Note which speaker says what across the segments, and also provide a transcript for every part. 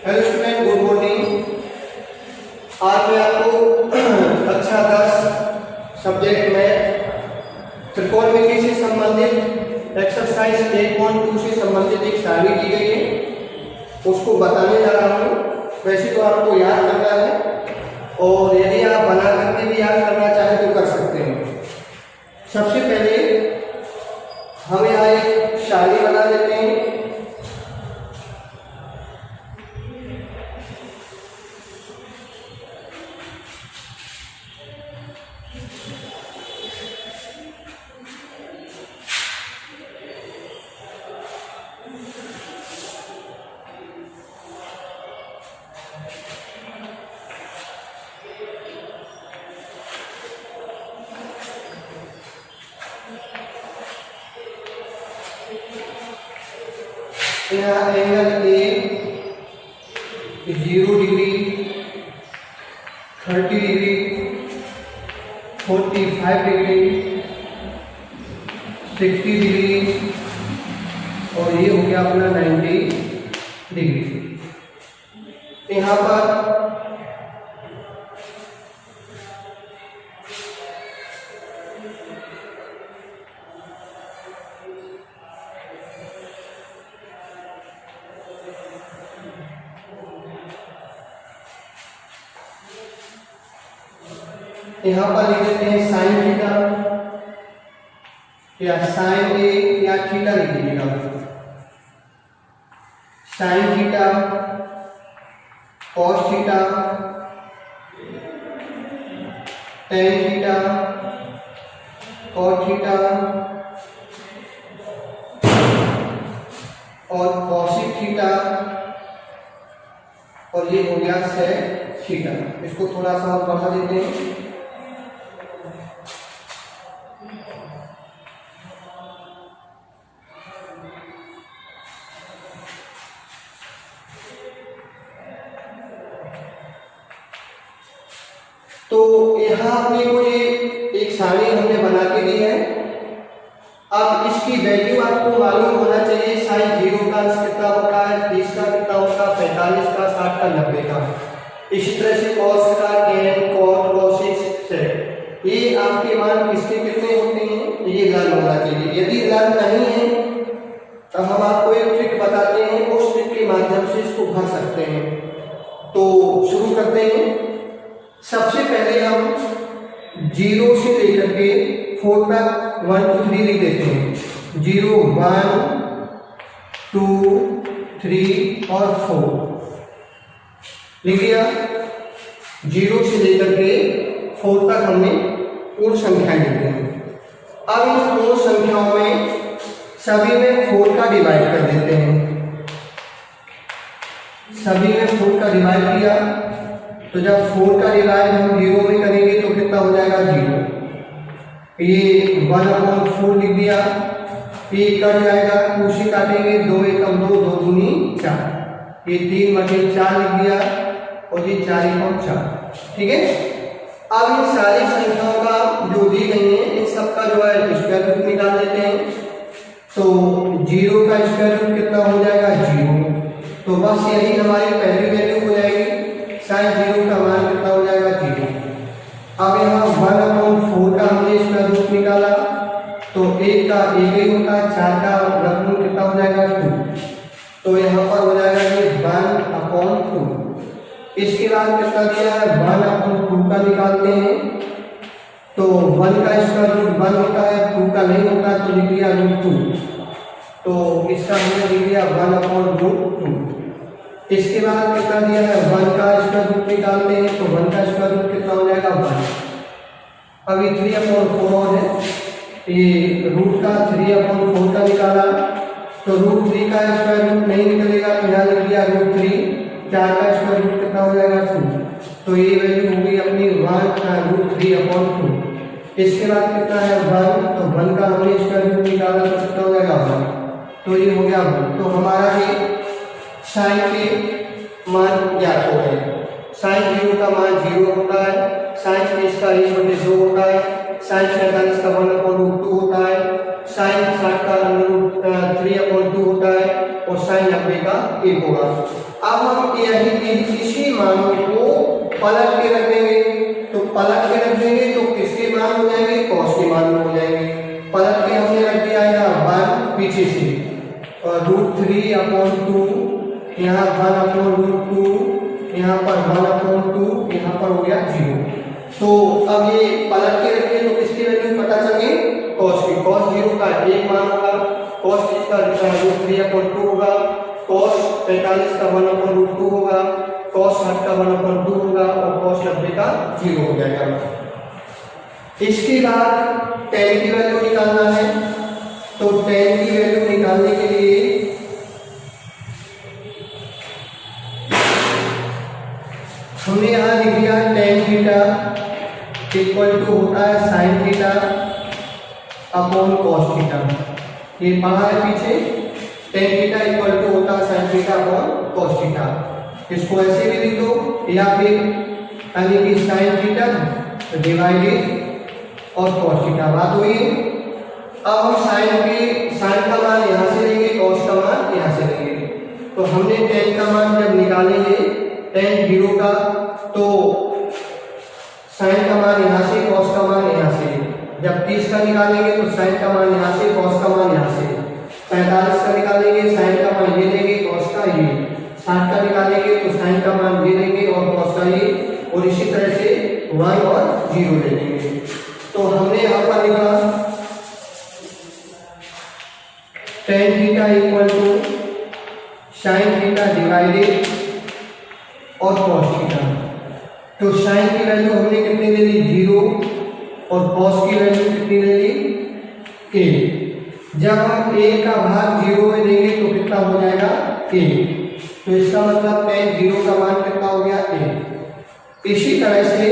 Speaker 1: Hello student, good morning. आज मैं आपको कक्षा 10 सब्जेक्ट में त्रिकोणमिति से संबंधित एक्सरसाइज 1.2 से संबंधित एक सारणी दी गई है, उसको बताने जा रहा हूँ। वैसे तो आपको याद करना है और यदि आप बना करके भी याद करना चाहें तो कर सकते हैं। सबसे पहले हम यहाँ एक सारणी बना लेते हैं। यहाँ angle A 0 degree, 30 degree, 45 degree, 60 degree और ये हो गया अपना 90 डिग्री। यहाँ पर लिख देते हैं साइन थीटा या साइन ए या थीटा लिख दीजिएगा। Sine theta, cos theta, tan theta, cot theta और कॉसिक थीटा और ये हो गया सेक थीटा। इसको थोड़ा सा और बढ़ा देते हैं। तो यहाँ अपने को ये एक सारणी हमने बना के दी है। अब इसकी वैल्यू आपको मालूम होना चाहिए। साइन 0 का कितना होता है, 30 का कितना होता है, 45 का, 60 का, 90 का। इसी तरह से कॉस का, टेन, कॉट, कॉसिक, सेक, ये आपके मान किसके कितने होते हैं ये लर्न होना चाहिए। यदि लर्न नहीं है तो हम आपको एक ट्रिक बताते हैं, उस ट्रिक के माध्यम से इसको भर सकते हैं। तो शुरू करते हैं। सबसे पहले हम 0 से लेकर के 4 तक 1 2 3 लिख देते हैं। 0 1 2 3 और 4 लिख दिया। 0 से लेकर के 4 तक हमने पूर्ण संख्याएं लिख दी हैं। अब इन पूर्ण संख्याओं में सभी में 4 का डिवाइड कर देते हैं। सभी में 4 का डिवाइड किया तो जब 4 का डिवाइड हम 0 में करेंगे तो कितना हो जाएगा 0। ये 1/4 लिख दिया। ये कट जाएगा, 2 से काटेंगे, 2 एकम 2, 2 दूनी 4। ये 3/4 लिख दिया और ये 4/4। ठीक है। अब इन सारी संख्याओं का जो दी गई है इन सबका जो है स्क्वायर रूट निकाल लेते हैं। तो 0 का स्क्वायर रूट कितना हो जाएगा 0। तो बस यही हमारी पहली वैल्यू हो जाएगी। साइन 0 का मान कितना हो जाएगा 0। अब यहाँ 1/4 का हमने इसका रूट निकाला तो 1 का 1 ही होता है, 4 का वर्गमूल कितना हो जाएगा 2। तो यहाँ पर हो जाएगा ये 1/2। इसके बाद कितना दिया है 1/2 का निकालते हैं। तो 1 का इसका रूट 1 होता है, 2 का नहीं होता तो लिख दिया √2। तो इसका हमने लिख दिया 1/√2। इसके बाद कितना दिया है 1 का स्क्वायर रूट निकालते हैं तो 1 का स्क्वायर रूट कितना हो जाएगा 1। अभी 3/4 और है, ये रूट का 3/4 का निकाला तो √3 का स्क्वायर रूट नहीं निकलेगा तो यहाँ लिख दिया √3। 4 का स्क्वायर रूट कितना हो जाएगा 2। तो ये वैल्यू होगी अपनी 1√3/2। इसके बाद कितना है 1, तो 1 का हमने स्क्वायर रूट निकाला तो कितना हो जाएगा 1। तो ये हो गया 1। तो हमारा ये साइन के मान ज्ञात हो गए। साइन 0 का मान 0 होता है, साइन 30 का 1/2 होता है, साइन 45 का 1/2 होता है, साइन 60 का √3/2 होता है और साइन 90 का 1 होगा। अब हम इसी मान को पलट के रख देंगे, तो पलट के रख देंगे तो किसके मान हो जाएंगे, कॉस के मान हो जाएंगे। पलट के हमने रख दिया यहाँ 1 पीछे से और √3/2, यहाँ 1/√2, यहाँ पर 1/2, यहाँ पर हो गया 0। तो अब ये पलट के रखें तो किसकी वैल्यू पता चल गई, कॉस की। कॉस 0 का 1 मान होगा, कॉस 1 का √3/2 होगा, कॉस 45 का 1/√2 होगा, कॉस 60 का 1/2 होगा और कॉस 90 का 0 हो जाएगा। इसके बाद tan की वैल्यू निकालना है, तो tan की वैल्यू निकालने के लिए हमने यहाँ लिख दिया tan थीटा इक्वल टू होता है sin theta upon cos theta. ये पढ़ा है पीछे, tan थीटा इक्वल टू होता है sin theta upon cos theta. इसको ऐसे भी लिख दो या फिर यानी कि sin थीटा डिवाइडेड और cos थीटा। बात हुई। अब हम sin का मान यहाँ से लेंगे, cos का मान यहाँ से लेंगे। तो हमने tan का मान जब निकालेंगे tan 0 का, तो sin का मान यहाँ से, cos का मान यहाँ से। जब 30 का निकालेंगे तो sin का मान यहाँ से, cos का मान यहाँ से। 45 का निकालेंगे sin का मान ये लेंगे, cos का ये। 60 का निकालेंगे तो sin का मान ये लेंगे और cos का ये, और इसी तरह से 1 और 0 ले लेंगे। तो हमने यहाँ पर लिखा tan theta equal to sin theta divided और cos थीटा। तो sin की वैल्यू हमने कितनी ले ली, 0, और cos की वैल्यू कितनी ले ली, a। जब हम a का भाग 0 में देंगे तो कितना हो जाएगा, a। तो इसका मतलब tan 0 का मान कितना हो गया, a। इसी तरह से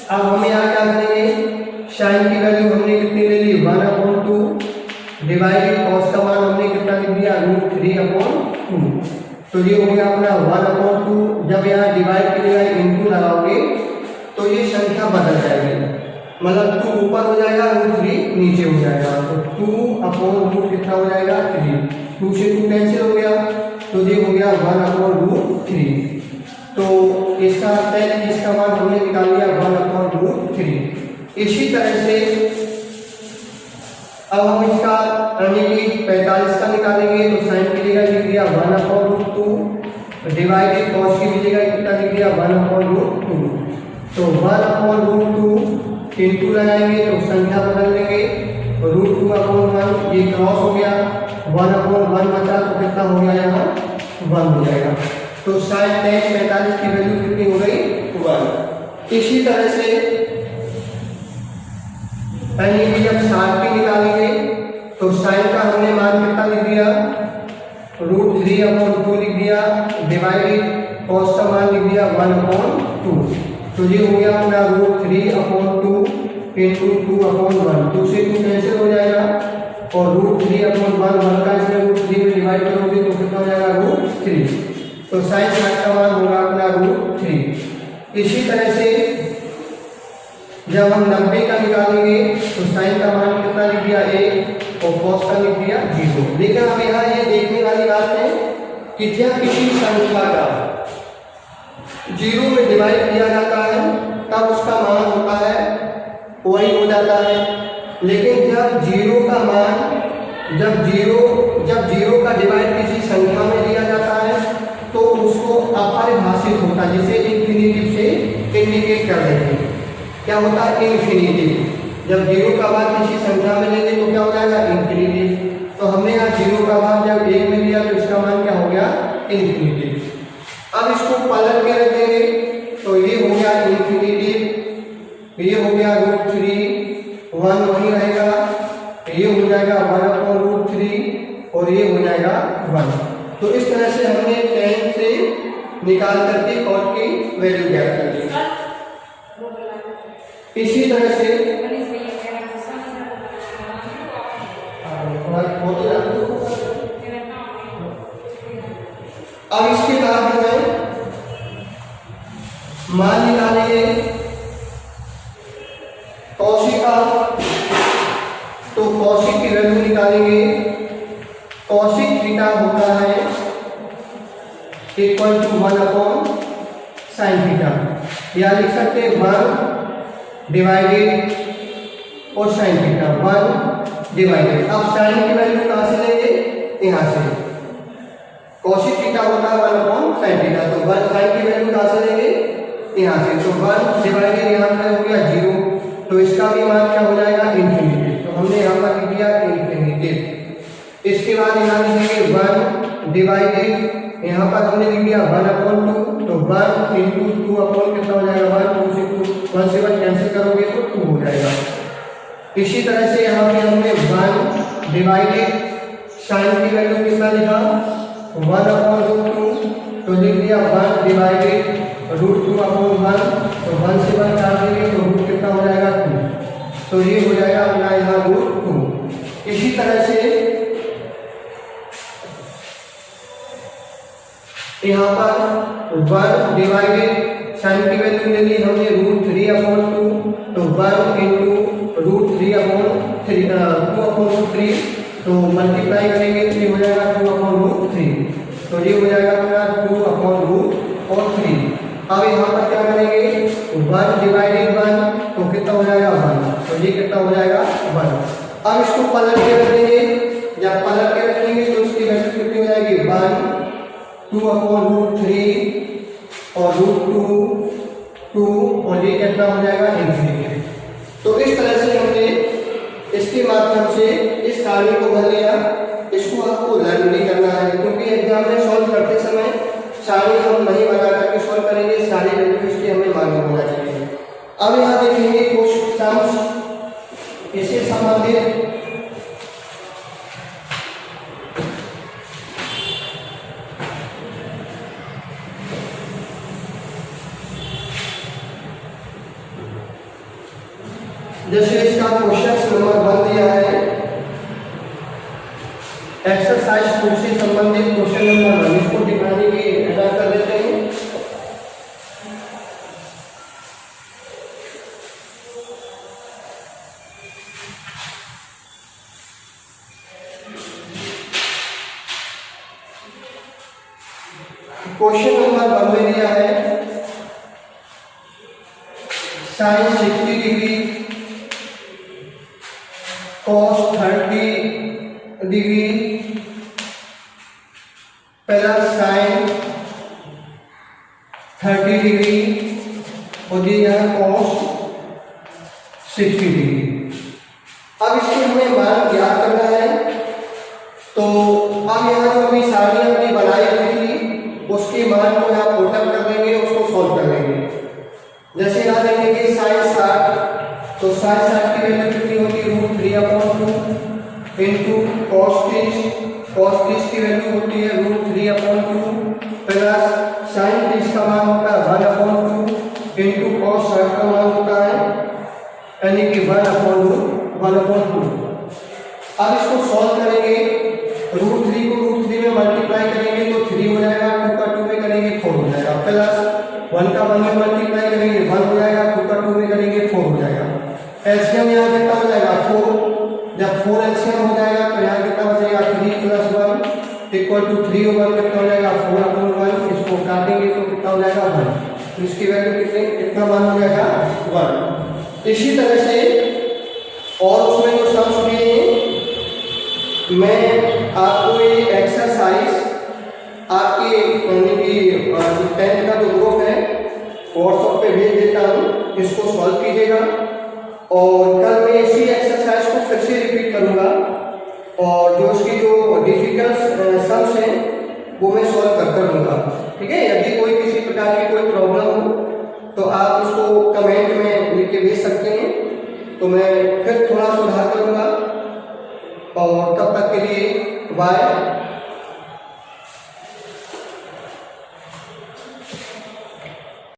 Speaker 1: अब हम यहाँ क्या करेंगे, sin की वैल्यू हमने कितनी ले ली, 1/2 डिवाइडेड cos का मान हमने कितना लिख दिया, √3/2। तो ये हो गया अपना 1/2। जब यहाँ डिवाइड की जगह इनटू लगाओगे तो ये संख्या बदल जाएगी, मतलब 2 ऊपर हो जाएगा, √3 नीचे हो जाएगा। तो 2/√, कितना हो जाएगा, 3। 2 से 2 कैंसिल हो गया, तो ये हो गया 1/√3। तो इसका tan इसका मान हमने निकाल लिया 1/√3। इसी तरह से अब हम इसका यानी कि 45 का निकालेंगे तो sin की जगह लिख दिया 1/2 डिवाइडेड cos की जगह कितना लिख दिया, 1/2। तो 1/2 इंटू लगाएंगे तो संख्या बदल देंगे, √2/1 ये क्रॉस हो गया, 1/1 बचा तो कितना हो गया, यहाँ 1 हो जाएगा। तो sin tan 45 की वैल्यू कितनी हो गई, 1। इसी तरह से यानी कि जब 60 की निकालेंगे तो sin का हमने मान कितना लिख दिया, √3/2 लिख दिया डिवाइडेड cos का मान लिख दिया 1/2। तो ये हो गया अपना √3/2 इंटू 2/1। 2 से 2 कैंसिल हो जाएगा और √3/1 1 का इसमें √3 में डिवाइड करोगे तो कितना हो जाएगा, √3। तो sin 60 का मान होगा अपना √3। इसी तरह से जब हम 90 का निकालेंगे तो sin का मान कितना लिख दिया, 1, और cos का लिख दिया 0। लेकिन हम यहाँ ये देखने वाली बात है कि जब किसी संख्या का 0 में डिवाइड किया जाता है तब उसका मान होता है वही हो जाता है। लेकिन जब 0 का मान जब 0 का डिवाइड किसी संख्या में दिया जाता है तो उसको अपरिभाषित होता है, जिसे इंफिनिटिव से इंडिकेट कर देते हैं। क्या होता है, इंफिनिटिव। जब 0 का मान किसी संख्या में लेंगे तो क्या हो जाएगा, इंफिनिटिव। तो हमने यहाँ 0 का मान जब 1 में लिया तो इसका मान क्या हो गया, इंफिनिटिव। अब इसको पलट के रख देंगे तो ये हो गया इंफिनिटिव, ये हो गया √3, 1 वही रहेगा, ये हो जाएगा 1/√3 और ये हो जाएगा 1। तो इस तरह से हमने tan से निकाल करके cos की वैल्यू ज्ञात कर दी। इसी तरह से अब इसके बाद जो है मान निकालेंगे कौशिक का, तो कौशिक की वैल्यू निकालेंगे। कौशिक थीटा होता है इक्वल टू 1 sin थीटा, या लिख सकते हैं 1 डिवाइडेड और sin थीटा, 1 डिवाइडेड। अब sin की वैल्यू कहाँ से लेंगे, यहाँ से, cos थीटा होता है 1 sin थीटा, तो 1 sin की वैल्यू कहाँ से लेंगे, यहाँ से, तो 1 डिवाइडेड यहाँ पर हो गया 0, तो इसका भी मान क्या हो जाएगा, इन्फिनिटी, तो हमने यहाँ पर लिख दिया इन्फिनिटी। इसके बाद यहाँ लिखेंगे 1 डिवाइडेड, यहाँ पर हमने लिख दिया 1/2, तो 1 इंटू 2 कितना हो जाएगा, 1 से 1 कैंसिल करोगे तो 2 हो जाएगा। इसी तरह से यहाँ पे हमने 1 डिवाइडेड साइन की वैल्यू कितना लिखा, 1/√2, तो लिख दिया 1 डिवाइडेड √2/1, तो 1 से 1 काट देंगे तो रूट कितना हो जाएगा, 2, तो ये हो जाएगा अपना यहाँ √2। इसी तरह से यहाँ पर 1 डिवाइडेड साइन की वैल्यू ले ली हमने √3/2, तो 1 इंटू √3/2/3, तो मल्टीप्लाई करेंगे तो ये हो जाएगा 2/√3, तो ये हो जाएगा अपना 2/√3। अब यहाँ पर क्या करेंगे, 1 डिवाइडेड 1, तो कितना हो जाएगा 1, तो ये कितना हो जाएगा 1। अब इसको पलट के रख देंगे, जब पलट के रखेंगे तो इसकी वैल्यू कितनी हो जाएगी, 1 2/√3 और √2 और ये कितना हो जाएगा, इन्फिनिटी। तो इस तरह से हमने इसके माध्यम से इस सारणी को भर लिया। इसको आपको लर्न भी करना है, क्योंकि एग्जाम में सॉल्व करते समय सारणी हम नहीं बना करके सॉल्व करेंगे, सारी वैल्यू इसकी हमें मालूम होना चाहिए। अब यहाँ देखेंगे कुछ टर्म्स इससे संबंधित, जैसे इसका क्वेश्चन नंबर 1 दिया है, एक्सरसाइज 2 से संबंधित क्वेश्चन नंबर 1, इसको दिखाने की अदा कर देते हैं। क्वेश्चन नंबर 1 में दिया है sin 60 degree cos 30 degree plus sin 30 degree और ये यहाँ cos 60 डिग्री। अब इसके हमें मान ज्ञात करना है, तो अब यहाँ जो अभी सारणी अपनी बनाई हुई थी उसके मान को यहाँ पुटअप कर देंगे, उसको सॉल्व कर लेंगे। जैसे यहाँ देखेंगे sin 60, तो sin 60 की वैल्यू कितनी होती है, √3/2 इंटू cos 30 की वैल्यू होती है √3/2 प्लस sin 30 का मान होता है 1/2 इंटू cos 60 का मान होता है यानी कि 1/2। अब इसको सॉल्व करेंगे, √3 को √3 में मल्टीप्लाई करेंगे तो 3 हो जाएगा, 2 का 2 में करेंगे 4 हो जाएगा, प्लस 1 का 1 में मल्टीप्लाई करेंगे 1 हो जाएगा, 2 का 2 में करेंगे 4 हो जाएगा। एलसीएम यहाँ कितना हो जाएगा 4, जब 4 एलसीएम हो जाएगा तो यहाँ कितना हो जाएगा 3 + 1 इक्वल टू 3 over कितना हो जाएगा 4/1, इसको काटेंगे तो कितना हो जाएगा 1, तो इसकी वैल्यू कितना मान हो जाएगा 1। इसी तरह से और उसमें जो सम्स दिए हैं, मैं आपको ये एक्सरसाइज आपके यानी कि 10th का जो ग्रुप है व्हाट्सएप पे भेज देता हूँ, इसको सॉल्व कीजिएगा। और कल मैं इसी एक्सरसाइज को फिर से रिपीट करूँगा और जो उसकी जो डिफिकल्ट सम्स हैं वो मैं सॉल्व कर दूँगा, ठीक है। यदि कोई किसी प्रकार की कोई प्रॉब्लम हो तो आप उसको कमेंट में लिख के भेज सकते हैं, तो मैं फिर थोड़ा सुधार करूँगा। और तब तक के लिए बाय।